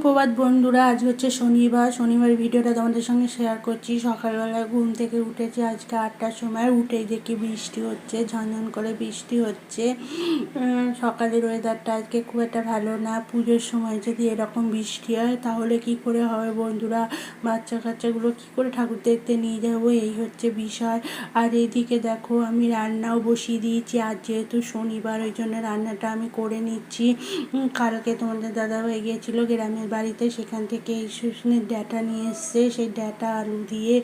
সুপ্রভাত বন্ধুরা, আজ হচ্ছে শনিবার ভিডিওটা তোমাদের সঙ্গে শেয়ার করছি। সকালবেলায় ঘুম থেকে উঠেছি আজকে 8টার সময়, উঠেই দেখি বৃষ্টি হচ্ছে, ঝনঝন করে বৃষ্টি হচ্ছে। সকালের ওয়েদারটা আজকে খুব একটা ভালো না। পুজোর সময় যদি এরকম বৃষ্টি হয় তাহলে কি করে হবে বন্ধুরা? বাচ্চা কাচ্চাগুলো কি করে ঠাকুর দেখতে নিয়ে যাবো, এই হচ্ছে বিষয়। আর এইদিকে দেখো আমি রান্নাও বসিয়ে দিয়েছি, আজ যেহেতু শনিবার ওই জন্য রান্নাটা আমি করে নিচ্ছি। কালকে তোমাদের দাদাভাই গিয়েছিলো গ্রামের বাড়িতে, সেখান থেকে এই শুশনির ডাঁটা নিয়ে এসছে, সেই ডাঁটা আলু দিয়ে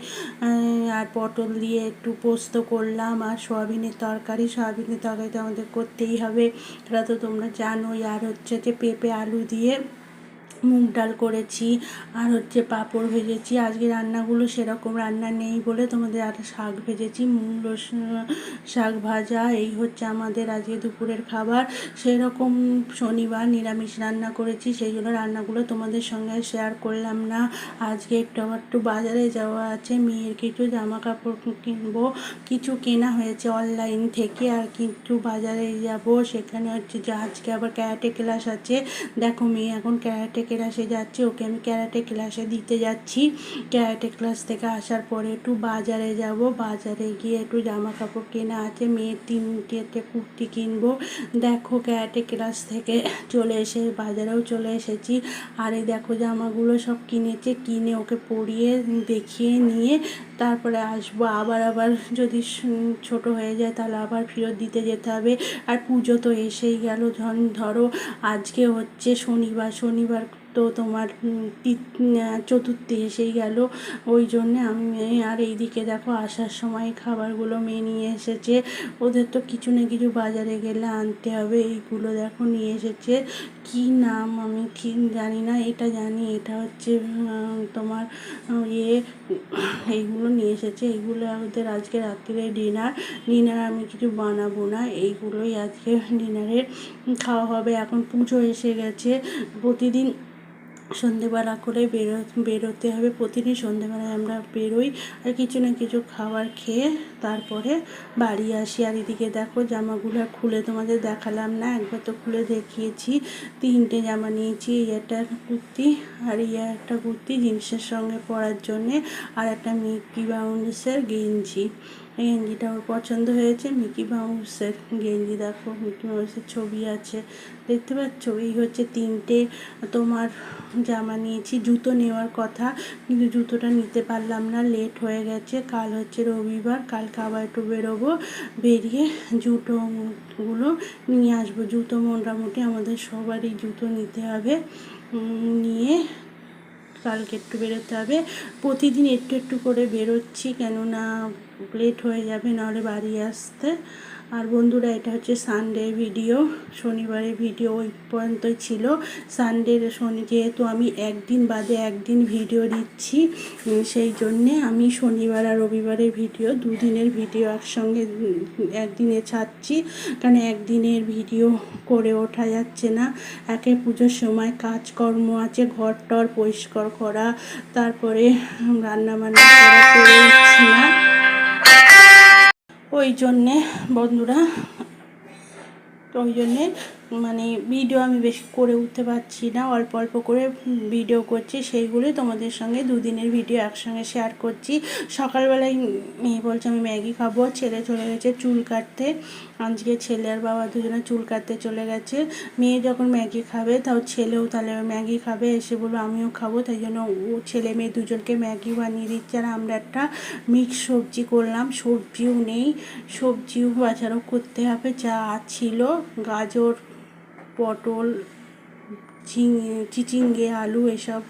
আর পটল দিয়ে একটু পোস্ত করলাম। আর সয়াবিনের তরকারি তো আমাদের করতেই হবে, এটা তো তোমরা জানোই। আর হচ্ছে যে পেঁপে আলু দিয়ে মুগ ডাল করেছি, আর হচ্ছে পাঁপড় ভেজেছি। আজকে রান্নাগুলো সেরকম রান্না নেই বলে তোমাদের আর শাক ভেজেছি, মূলো শাক ভাজা। এই হচ্ছে আমাদের আজকে দুপুরের খাবার। সেরকম শনিবার নিরামিষ রান্না করেছি, সেই জন্য রান্নাগুলো তোমাদের সঙ্গে শেয়ার করলাম না। আজকে একটু বাজারে যাওয়া আছে, মেয়ের কিছু জামা কাপড় কিনবো, কিছু কেনা হয়েছে অনলাইন থেকে, আর কিছু বাজারে যাব। সেখানে হচ্ছে যে আজকে আবার ক্যারাটে ক্লাস আছে। দেখো মেয়ে এখন ক্যারাটে ক্লাসে যাচ্ছে, ওকে আমি ক্যারাটে ক্লাসে দিতে যাচ্ছি। ক্যারাটে ক্লাস থেকে আসার পরে একটু বাজারে যাব, বাজারে গিয়ে একটু জামা কাপড় কেনা আছে, মেয়ের 3টে কুর্তি কিনবো। দেখো ক্যারাটে ক্লাস থেকে বাজারেও চলে এসেছি। আর এই দেখো জামাগুলো সব কিনে ওকে পরিয়ে দেখিয়ে নিয়ে তারপরে আসবো। আবার যদি ছোট হয়ে যায় তাহলে আবার ফেরত দিতে যেতে হবে। আর পুজো তো এসেই গেল, ধরো আজকে হচ্ছে শনিবার তো তোমার চতুর্থী এসেই গেল, ওই জন্যে আমি আর এইদিকে দেখো আসার সময় খাবারগুলো মেয়ে নিয়ে এসেছে। ওদের তো কিছু না কিছু বাজারে গেলে আনতে হবে। এইগুলো দেখো নিয়ে এসেছে, কি নাম আমি ঠিক জানি না, এটা জানি এটা হচ্ছে তোমার এইগুলো নিয়ে এসেছে। এইগুলো ওদের আজকে রাত্রিরে ডিনার আমি কিছু বানাবো না, এইগুলোই আজকে ডিনারের খাওয়া হবে। এখন পুজো এসে গেছে, প্রতিদিন সন্ধেবেলা করে বেরোতে হবে, প্রতিদিন সন্ধেবেলায় আমরা বেরোই আর কিছু না কিছু খাবার খেয়ে তারপরে বাড়ি আসি। আর এদিকে দেখো জামাগুলো খুলে তোমাদের দেখালাম না, একবার তো খুলে দেখিয়েছি। 3টে জামা নিয়েছি, এই একটা কুর্তি আর একটা কুর্তি জিন্সের সঙ্গে পরার জন্যে, আর একটা মিকি মাউসের গেঞ্জি। গেঞ্জিটা ওর পছন্দ হয়েছে, মিকি মাউসের গেঞ্জি। দেখো মিকি মাউসের ছবি আছে, দেখতে পাচ্ছ? এই হচ্ছে 3টে তোমার জামা নিয়েছি। জুতো নেওয়ার কথা, কিন্তু জুতোটা নিতে পারলাম না, লেট হয়ে গেছে। কাল হচ্ছে রবিবার, কালকে আবার একটু বেরোবো, বেরিয়ে জুতোগুলো নিয়ে আসবো। জুতো মোটামুটি আমাদের সবারই জুতো নিতে হবে, নিয়ে কালকে একটু বেরোতে হবে। প্রতিদিন একটু করে বেরোচ্ছি, কেননা লেট হয়ে যাবে নাহলে বাড়ি আসতে। আর বন্ধুরা এটা হচ্ছে সানডে ভিডিও, শনিবারের ভিডিও ওই পর্যন্তই ছিল। যেহেতু আমি একদিন বাদে একদিন ভিডিও দিচ্ছি, সেই জন্যে আমি শনিবার আর রবিবারের ভিডিও, দুদিনের ভিডিও একসঙ্গে একদিনে ছাড়ছি, কারণ একদিনের ভিডিও করে ওঠা যাচ্ছে না। একে পুজোর সময় কাজকর্ম আছে, ঘর টর পরিষ্কার করা, তারপরে রান্নাবান্না করা, করে উঠছি না, ওই জন্যে বন্ধুরা, মানে ভিডিও আমি বেশি করে উঠতে পারছি না, অল্প করে ভিডিও করছি, সেইগুলোই তোমাদের সঙ্গে দুদিনের ভিডিও একসঙ্গে শেয়ার করছি। সকালবেলায় মেয়ে বলছে আমি ম্যাগি খাবো, ছেলে চলে গেছে চুল কাটতে। আজকে ছেলে আর বাবা দুজনে চুল কাটতে চলে গেছে। মেয়ে যখন ম্যাগি খাবে তাও ছেলেও তাহলে ম্যাগি খাবে, এসে বললো আমিও খাবো, তাই জন্য ও ছেলে মেয়ে দুজনকে ম্যাগি বানিয়ে দিচ্ছে। আর আমরা একটা মিক্স সবজি করলাম, সবজিও নেই, সবজিও বাজারও করতে হবে, যা ছিল গাজর, পটল, চিচিঙ্গে, আলু এসব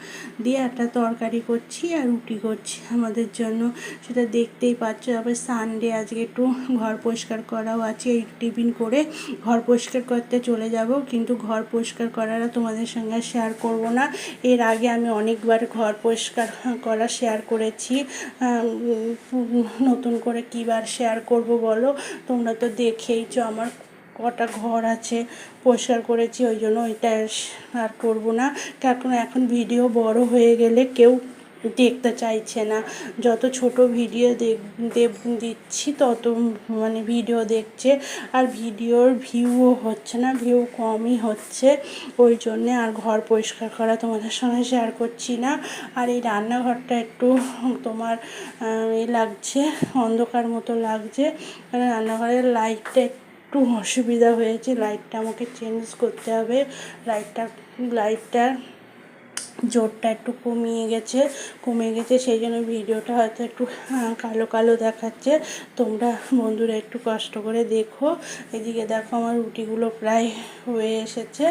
দিয়ে একটা তরকারি করছি আর রুটি করছি আমাদের জন্য, সেটা দেখতেই পাচ্ছ। আবার সানডে আজকে একটু ঘর পরিষ্কার করাও আছে, এই টিফিন করে ঘর পরিষ্কার করতে চলে যাব, কিন্তু ঘর পরিষ্কার করাটা তোমাদের সঙ্গে শেয়ার করব না। এর আগে আমি অনেকবার ঘর পরিষ্কার করা শেয়ার করেছি, নতুন করে কীবার শেয়ার করব বলো? তোমরা তো দেখেইছো আমার কটা ঘর আছে পরিষ্কার করেছি, ওই জন্য ওইটা আর করবো না, কারণ এখন ভিডিও বড় হয়ে গেলে কেউ দেখতে চাইছে না। যত ছোট ভিডিও দিচ্ছি তত মানে ভিডিও দেখছে, আর ভিডিওর ভিউও হচ্ছে না, ভিউ কমই হচ্ছে। ওই জন্যে আর ঘর পরিষ্কার করা তোমাদের সঙ্গে শেয়ার করছি না। আর এই রান্নাঘরটা একটু তোমার লাগছে, অন্ধকার মতো লাগছে, কারণ রান্নাঘরের লাইটটা একটু অসুবিধা হয়েছে, লাইটটা আমাকে চেঞ্জ করতে হবে। লাইটটার জোরটা একটু কমে গেছে, সেই জন্য ভিডিওটা হয়তো একটু কালো কালো দেখাচ্ছে। তোমরা বন্ধুরা একটু কষ্ট করে দেখো। এদিকে দেখো আমার রুটিগুলো প্রায় হয়ে এসেছে,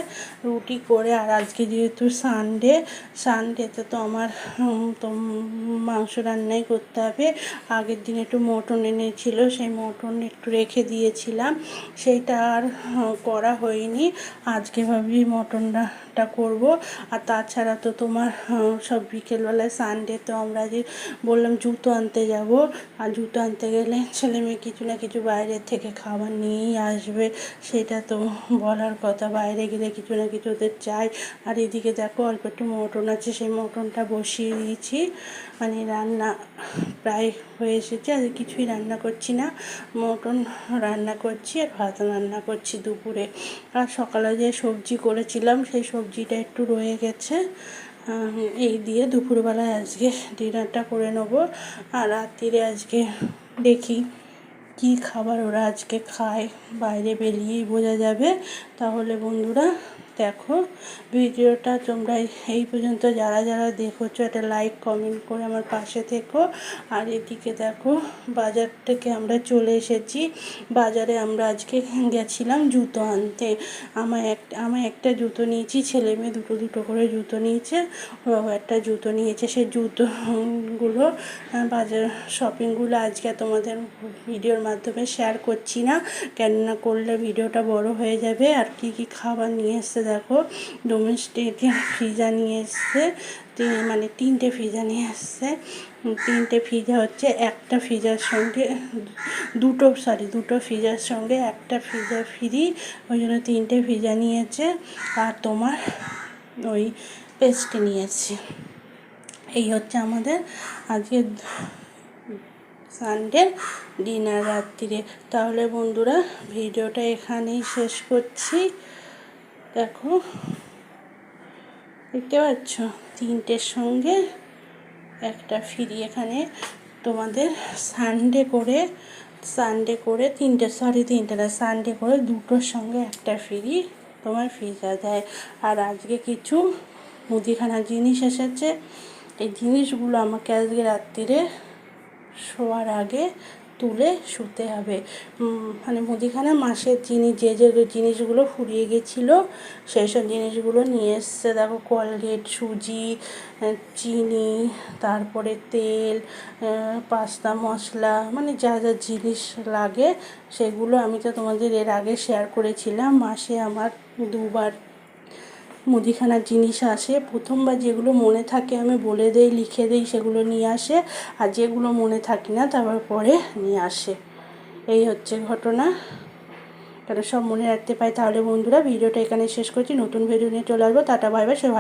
রুটি করে, আর আজকে যেহেতু সানডেতে তো আমার তো মাংস রান্নাই করতে হবে। আগের দিন একটু মটন এনেছিল, সেই মটন একটু রেখে দিয়েছিলাম, সেইটা আর করা হয়নি। আজকে ভাবি মটনটা করব। আর তাছাড়া তো তোমার সব বিকেলবেলায় সানডে তো আমরা যে বললাম জুতো আনতে যাব, আর জুতো আনতে গেলে ছেলে মেয়ে কিছু না কিছু বাইরের থেকে খাবার নিয়েই আসবে, সেটা তো বলার কথা। বাইরে গেলে কিছু না কিছু ওদের চাই। আর এদিকে দেখো অল্প একটু মটন আছে, সেই মটনটা বসিয়ে দিয়েছি, মানে রান্না প্রায় হয়ে এসেছে। আর কিছুই রান্না করছি না, মটন রান্না করছি আর ভাত রান্না করছি দুপুরে। আর সকালে যে সবজি করেছিলাম সেই সবজিটা একটু রয়ে গেছে, এই দিয়ে দুপুরবেলায় আজকে ডিনারটা করে নেবো। আর রাত্রিরে আজকে দেখি কি খাবার ওরা আজকে খায়, বাইরে বেরিয়েই বোঝা যাবে। তাহলে বন্ধুরা দেখো ভিডিওটা তোমরা এই পর্যন্ত যারা যারা দেখেছো একটা লাইক কমেন্ট করে আমার পাশে থেকো। আর এদিকে দেখো বাজার থেকে আমরা চলে এসেছি। বাজারে আমরা আজকে গেছিলাম জুতো আনতে। আমার একটা জুতো নিয়েছি, ছেলে মেয়ে দুটো দুটো করে জুতো নিয়েছে, ও একটা জুতো নিয়েছে। সেই জুতোগুলো বাজার শপিংগুলো আজকে তোমাদের ভিডিওর মাধ্যমে শেয়ার করছি না, কেননা করলে ভিডিওটা বড় হয়ে যাবে। আর কি কি খাবার নিয়ে এসছে দেখো, ডোমেস্টিক পিৎজা নিয়ে এসছে, মানে 3টে পিৎজা নিয়ে এসছে। 3টে পিৎজা হচ্ছে একটা পিৎজার সঙ্গে দুটো পিৎজার সঙ্গে একটা পিৎজা ফ্রি, ওই জন্য 3টে পিৎজা নিয়েছে। আর তোমার ওই পেস্ট্রি নিয়েছে। এই হচ্ছে আমাদের আজকে সানডে ডিনার রাত্রিরে। তাহলে বন্ধুরা ভিডিওটা এখানেই শেষ করছি। দেখো দেখতে পাচ্ছ 3টের সঙ্গে একটা ফ্রি, এখানে তোমাদের সানডে করে 3টে না, সানডে করে 2টোর সঙ্গে একটা ফ্রি তোমার পিৎজা দেয়। আর আজকে কিছু মুদিখানার জিনিস এসেছে, এই জিনিসগুলো আমাকে আজকে রাত্রিরে শোয়ার আগে তুলে শুতে হবে। মানে মুদিখানা মাসের জিনিস, যে জিনিসগুলো ফুরিয়ে গেছিলো সেই সব জিনিসগুলো নিয়ে এসছে। দেখো কোলগেট, সুজি, চিনি, তারপরে তেল, পাস্তা মশলা, মানে যা যা জিনিস লাগে সেগুলো আমি তো তোমাদের এর আগে শেয়ার করেছিলাম। মাসে আমার 2বার মুদিখানার জিনিস আসে। প্রথমবার যেগুলো মনে থাকে আমি বলে দেই, লিখে দেই, সেগুলো নিয়ে আসে, আর যেগুলো মনে থাকে না তারপর পরে নিয়ে আসে। এই হচ্ছে ঘটনা, তাহলে সব মনে রাখতে পাই। তাহলে বন্ধুরা ভিডিওটা এখানে শেষ করছি, নতুন ভিডিও নিয়ে চলে আসবো। টাটা বাই বাই, সে ভালো।